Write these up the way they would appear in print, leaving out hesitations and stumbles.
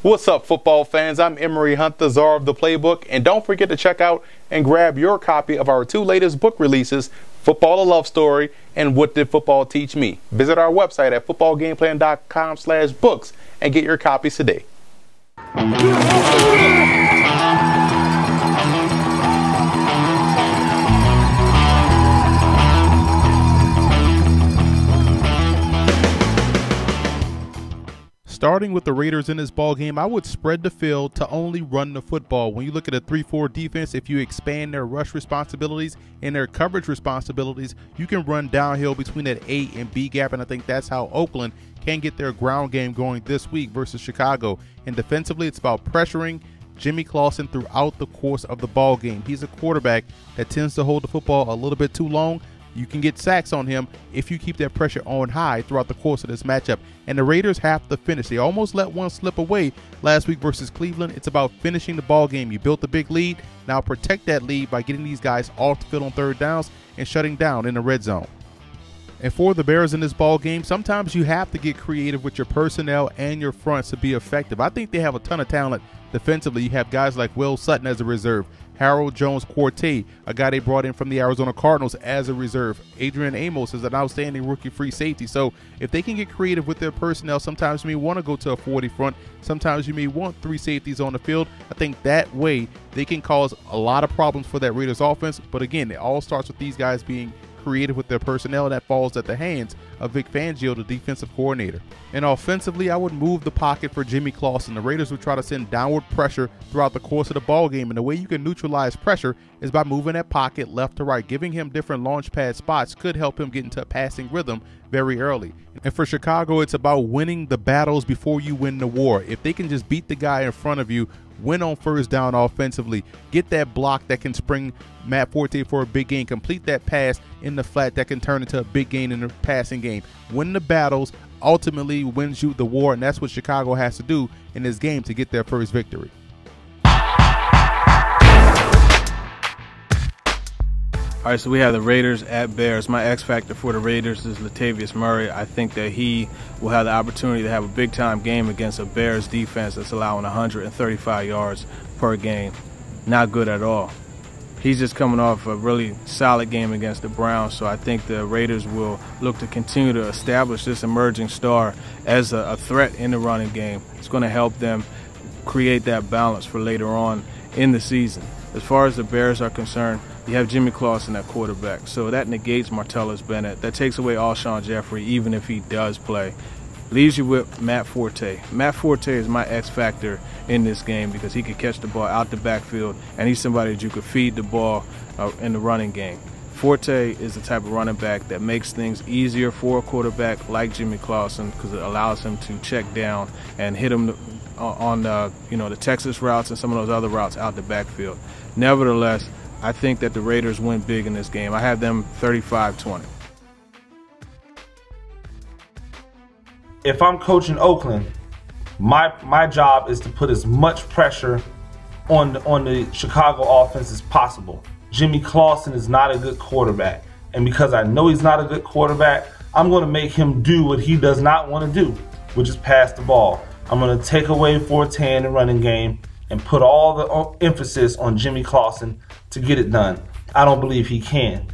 What's up, football fans? I'm Emery Hunt, the czar of the playbook, and don't forget to check out and grab your copy of our 2 latest book releases, Football: A Love Story and What Did Football Teach Me? Visit our website at footballgameplan.com/books and get your copies today. Starting with the Raiders in this ball game, I would spread the field to only run the football. When you look at a 3-4 defense, if you expand their rush responsibilities and their coverage responsibilities, you can run downhill between that A and B gap, and I think that's how Oakland can get their ground game going this week versus Chicago. And defensively, it's about pressuring Jimmy Clausen throughout the course of the ball game. He's a quarterback that tends to hold the football a little bit too long. You can get sacks on him if you keep that pressure on high throughout the course of this matchup. And the Raiders have to finish. They almost let one slip away last week versus Cleveland. It's about finishing the ball game. You built a big lead. Now protect that lead by getting these guys off the field on third downs and shutting down in the red zone. And for the Bears in this ball game, sometimes you have to get creative with your personnel and your fronts to be effective. I think they have a ton of talent defensively. You have guys like Will Sutton as a reserve, Harold Jones-Quartet, a guy they brought in from the Arizona Cardinals as a reserve. Adrian Amos is an outstanding rookie free safety. So if they can get creative with their personnel, sometimes you may want to go to a 40 front. Sometimes you may want 3 safeties on the field. I think that way they can cause a lot of problems for that Raiders offense. But again, it all starts with these guys being creative with their personnel, and that falls at the hands of Vic Fangio, the defensive coordinator. And offensively, I would move the pocket for Jimmy Clausen. The Raiders would try to send downward pressure throughout the course of the ball game, and the way you can neutralize pressure is by moving that pocket left to right. Giving him different launch pad spots could help him get into a passing rhythm very early. And for Chicago, it's about winning the battles before you win the war. If they can just beat the guy in front of you, win on first down offensively, get that block that can spring Matt Forte for a big gain, complete that pass in the flat that can turn into a big gain in the passing game. Win the battles, ultimately wins you the war, and that's what Chicago has to do in this game to get their first victory. All right, so we have the Raiders at Bears. My X factor for the Raiders is Latavius Murray. I think that he will have the opportunity to have a big-time game against a Bears defense that's allowing 135 yards per game. Not good at all. He's just coming off a really solid game against the Browns, so I think the Raiders will look to continue to establish this emerging star as a threat in the running game. It's going to help them create that balance for later on in the season. As far as the Bears are concerned, you have Jimmy Clausen at quarterback, so that negates Martellus Bennett. That takes away Alshon Jeffrey, even if he does play. Leaves you with Matt Forte. Matt Forte is my X factor in this game because he could catch the ball out the backfield, and he's somebody that you could feed the ball in the running game. Forte is the type of running back that makes things easier for a quarterback like Jimmy Clausen because it allows him to check down and hit him on the Texas routes and some of those other routes out the backfield. Nevertheless, I think that the Raiders win big in this game. I have them 35-20. If I'm coaching Oakland, my job is to put as much pressure on the Chicago offense as possible. Jimmy Clausen is not a good quarterback, and because I know he's not a good quarterback, I'm going to make him do what he does not want to do, which is pass the ball. I'm going to take away Forte in the running game and put all the emphasis on Jimmy Clausen to get it done. I don't believe he can.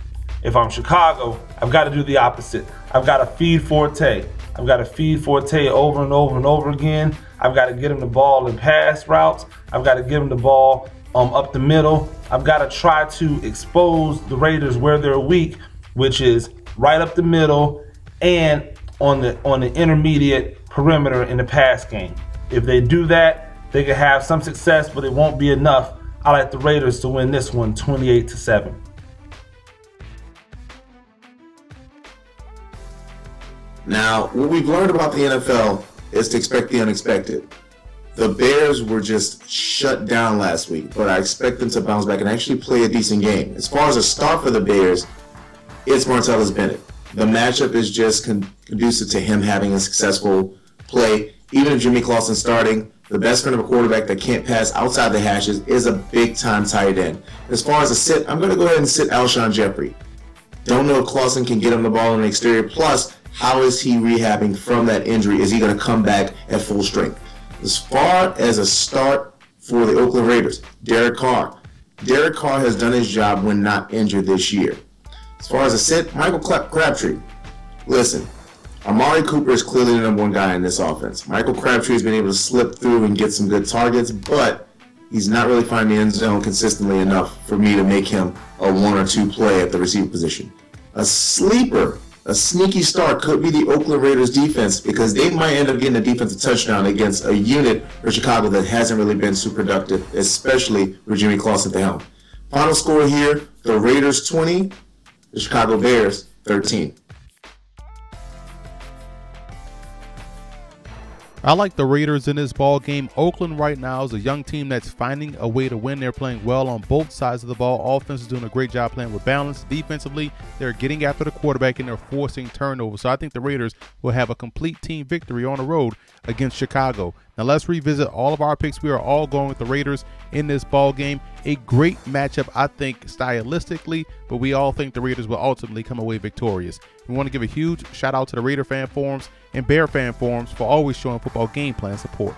If I'm Chicago, I've got to do the opposite. I've got to feed Forte. I've got to feed Forte over and over and over again. I've got to get him the ball in pass routes. I've got to give him the ball up the middle. I've got to try to expose the Raiders where they're weak, which is right up the middle and on the intermediate perimeter in the pass game. If they do that, they can have some success, but it won't be enough. I like the Raiders to win this one 28-7. Now, what we've learned about the NFL is to expect the unexpected. The Bears were just shut down last week, but I expect them to bounce back and actually play a decent game. As far as a start for the Bears, it's Martellus Bennett. The matchup is just conducive to him having a successful play. Even if Jimmy Clausen starting, the best friend of a quarterback that can't pass outside the hashes is a big-time tight end. As far as a sit, I'm going to go ahead and sit Alshon Jeffrey. Don't know if Clausen can get him the ball in the exterior. Plus, how is he rehabbing from that injury? Is he going to come back at full strength? As far as a start for the Oakland Raiders, Derek Carr. Derek Carr has done his job when not injured this year. As far as a sit, Michael Crabtree. Listen, Amari Cooper is clearly the number one guy in this offense. Michael Crabtree has been able to slip through and get some good targets, but he's not really finding the end zone consistently enough for me to make him a 1 or 2 play at the receiver position. A sleeper, a sneaky start could be the Oakland Raiders defense, because they might end up getting a defensive touchdown against a unit for Chicago that hasn't really been super productive, especially with Jimmy Clausen at the helm. Final score here, the Raiders 20, the Chicago Bears 13. I like the Raiders in this ball game. Oakland right now is a young team that's finding a way to win. They're playing well on both sides of the ball. Offense is doing a great job playing with balance. Defensively, they're getting after the quarterback and they're forcing turnovers. So I think the Raiders will have a complete team victory on the road against Chicago. Now let's revisit all of our picks. We are all going with the Raiders in this ball game. A great matchup, I think, stylistically, but we all think the Raiders will ultimately come away victorious. We want to give a huge shout out to the Raider fan forums and Bear fan forums for always showing football game plan support.